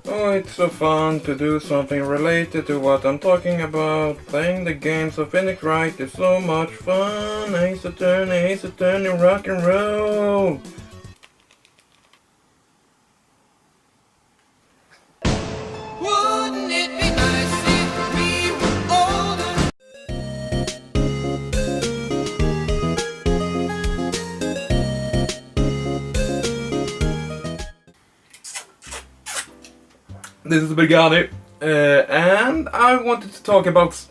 Oh, it's so fun to do something related to what I'm talking about. Playing the games of Phoenix Wright is so much fun. Ace Attorney, rock and roll. Wouldn't it be nice if we were older? This is Berghani, and I wanted to talk about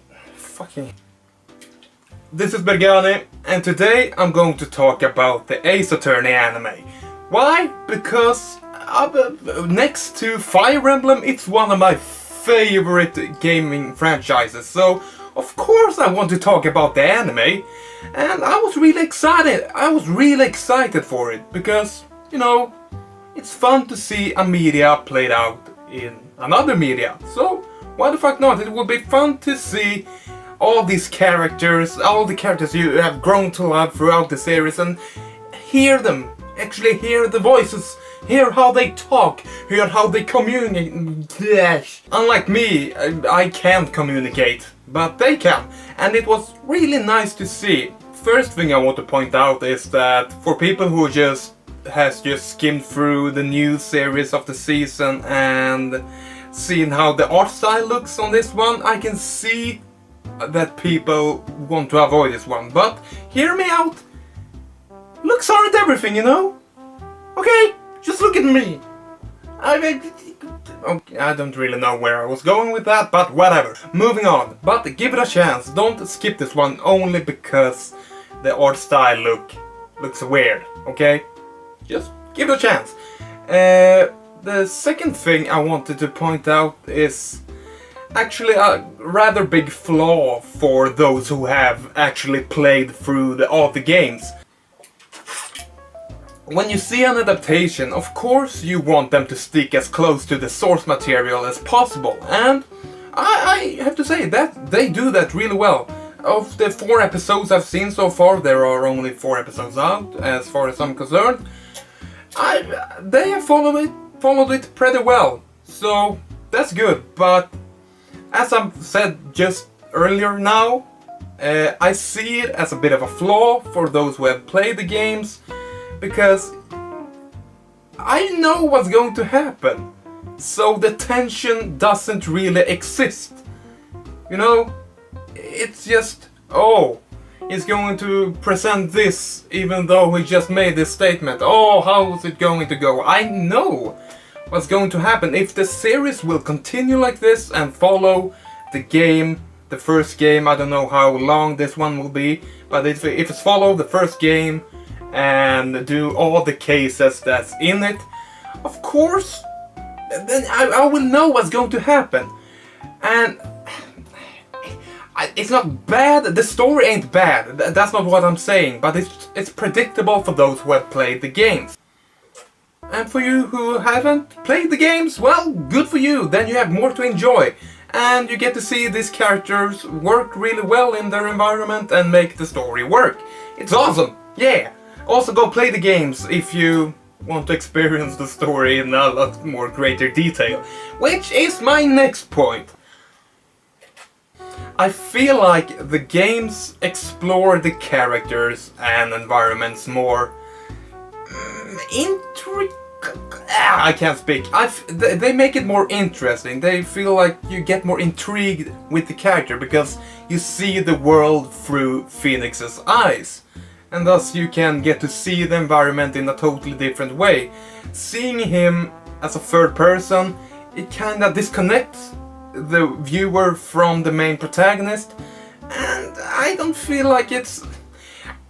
This is Berghani, and today I'm going to talk about the Ace Attorney anime. Why? Because next to Fire Emblem, it's one of my favorite gaming franchises. So, of course I want to talk about the anime, and I was really excited. I was really excited for it because, you know, it's fun to see a media played out in another media. So, why the fuck not? It would be fun to see all these characters, all the characters you have grown to love throughout the series, and hear them, actually hear the voices, hear how they talk, hear how they communicate. Unlike me, I can't communicate, but they can, and it was really nice to see. First thing I want to point out is that for people who has just skimmed through the new series of the season and seen how the art style looks on this one, I can see that people want to avoid this one, but hear me out. Looks aren't everything, you know? Okay, just look at me. I don't really know where I was going with that, but whatever. Moving on, but give it a chance. Don't skip this one only because the art style looks weird, okay? Just give it a chance. The second thing I wanted to point out is actually a rather big flaw for those who have actually played through all the games. When you see an adaptation, of course you want them to stick as close to the source material as possible, and I have to say that they do that really well. Of the 4 episodes I've seen so far, there are only 4 episodes out as far as I'm concerned, they have followed it pretty well, so that's good. But as I said just earlier now, I see it as a bit of a flaw for those who have played the games, because I know what's going to happen, so the tension doesn't really exist. You know, it's just, oh, he's going to present this even though he just made this statement. Oh, how is it going to go? I know what's going to happen. If the series will continue like this and follow the game, the first game, I don't know how long this one will be, but if it's follow the first game and do all the cases that's in it, of course, then I will know what's going to happen. And it's not bad, the story ain't bad, that's not what I'm saying, but it's predictable for those who have played the games. And for you who haven't played the games, well, good for you, then you have more to enjoy. And you get to see these characters work really well in their environment and make the story work. It's awesome, yeah! Also go play the games if you want to experience the story in a lot more greater detail. Which is my next point. I feel like the games explore the characters and environments more I can't speak. They make it more interesting. They feel like you get more intrigued with the character because you see the world through Phoenix's eyes. And thus you can get to see the environment in a totally different way. Seeing him as a third person, it kinda disconnects the viewer from the main protagonist. And I don't feel like it's...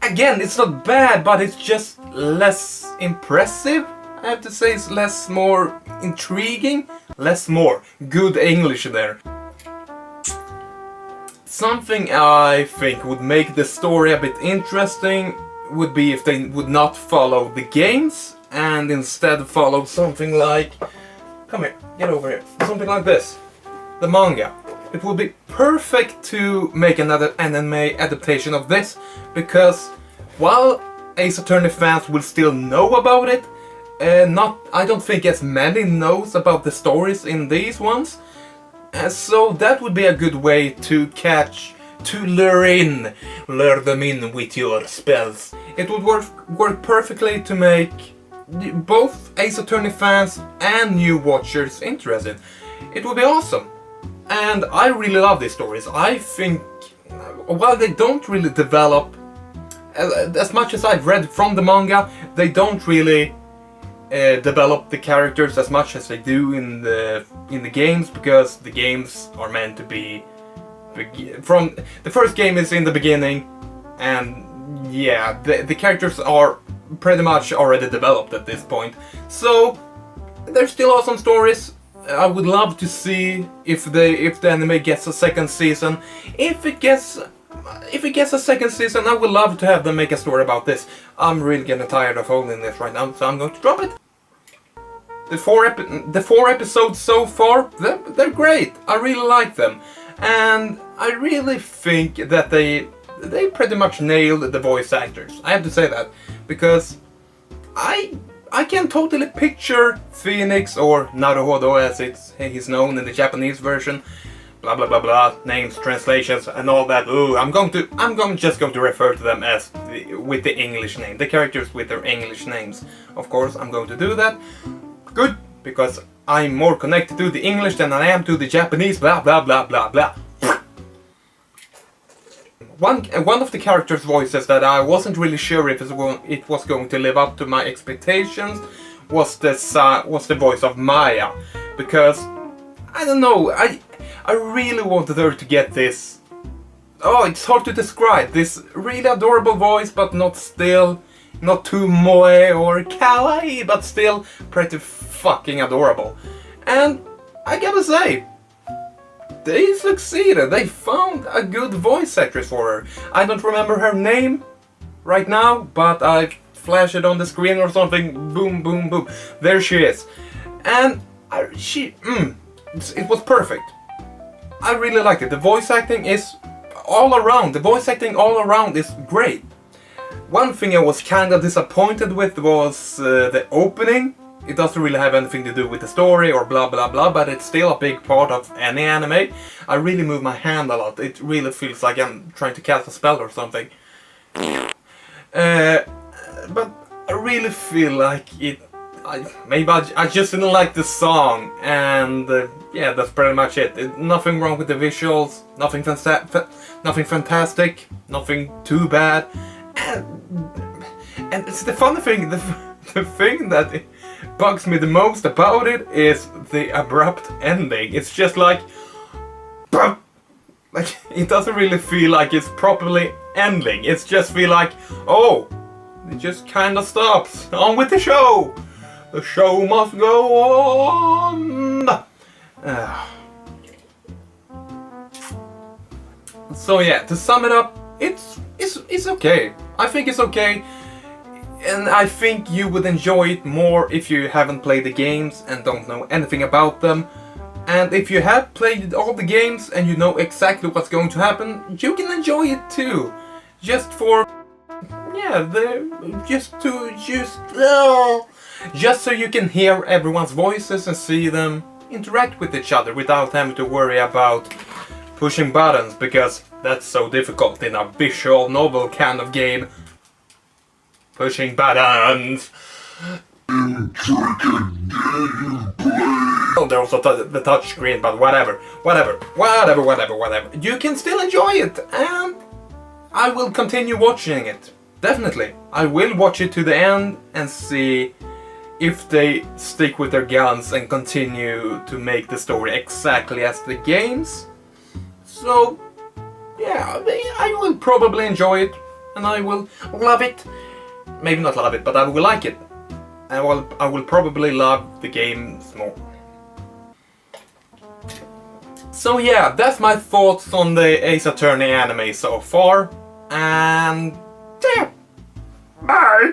Again, it's not bad, but it's just less impressive. I have to say it's more intriguing. More. Good English there. Something I think would make the story a bit interesting would be if they would not follow the games and instead follow something like... Come here, get over here. Something like this. The manga. It would be perfect to make another anime adaptation of this, because while Ace Attorney fans will still know about it, I don't think as many knows about the stories in these ones. So that would be a good way to lure them in with your spells. It would work perfectly to make both Ace Attorney fans and new watchers interested. It would be awesome. And I really love these stories. I think, while they don't really develop as much as I've read from the manga, they don't really develop the characters as much as they do in the games, because the games are meant to be from the first game is in the beginning, and yeah, the characters are pretty much already developed at this point. So they're still awesome stories. I would love to see if the anime gets a second season. If it gets a second season, I would love to have them make a story about this. I'm really getting tired of holding this right now, so I'm going to drop it. The four episodes so far, they're great. I really like them, and I really think that they pretty much nailed the voice actors. I have to say that, because I can totally picture Phoenix, or Naruhodo as he's known in the Japanese version. Blah blah blah blah, names, translations, and all that. Ooh, I'm just going to refer to them as with the English name, the characters with their English names. Of course, I'm going to do that. Good, because I'm more connected to the English than I am to the Japanese. Blah blah blah blah blah. One of the characters' voices that I wasn't really sure if it was going to live up to my expectations was the voice of Maya, because I don't know, I really wanted her to get this. Oh, it's hard to describe. This really adorable voice, but not too moe or kawaii, but still pretty fucking adorable. And I gotta say, they succeeded. They found a good voice actress for her. I don't remember her name right now, but I flash it on the screen or something. Boom, boom, boom. There she is. And it was perfect. I really liked it. The voice acting all around is great. One thing I was kinda disappointed with was the opening. It doesn't really have anything to do with the story or blah blah blah, but it's still a big part of any anime. I really move my hand a lot. It really feels like I'm trying to cast a spell or something. But I really feel like maybe I just didn't like the song, and yeah, that's pretty much it. Nothing wrong with the visuals, nothing fantastic, nothing too bad, and it's the funny thing. The thing that bugs me the most about it is the abrupt ending. It's just like it doesn't really feel like it's properly ending. It's just feel like, oh, it just kind of stops. On with the show. The show must go on. So yeah, to sum it up, it's okay. I think it's okay. And I think you would enjoy it more if you haven't played the games and don't know anything about them. And if you have played all the games and you know exactly what's going to happen, you can enjoy it too. Just for, yeah, just so you can hear everyone's voices and see them interact with each other without having to worry about pushing buttons, because that's so difficult in a visual novel kind of game. Pushing buttons. Oh, there's also the touch screen, but whatever. You can still enjoy it, and I will continue watching it. Definitely. I will watch it to the end and see if they stick with their guns and continue to make the story exactly as the games. So, yeah, I will probably enjoy it, and I will love it. Maybe not love it, but I will like it. I will probably love the games more. So yeah, that's my thoughts on the Ace Attorney anime so far. And yeah, bye!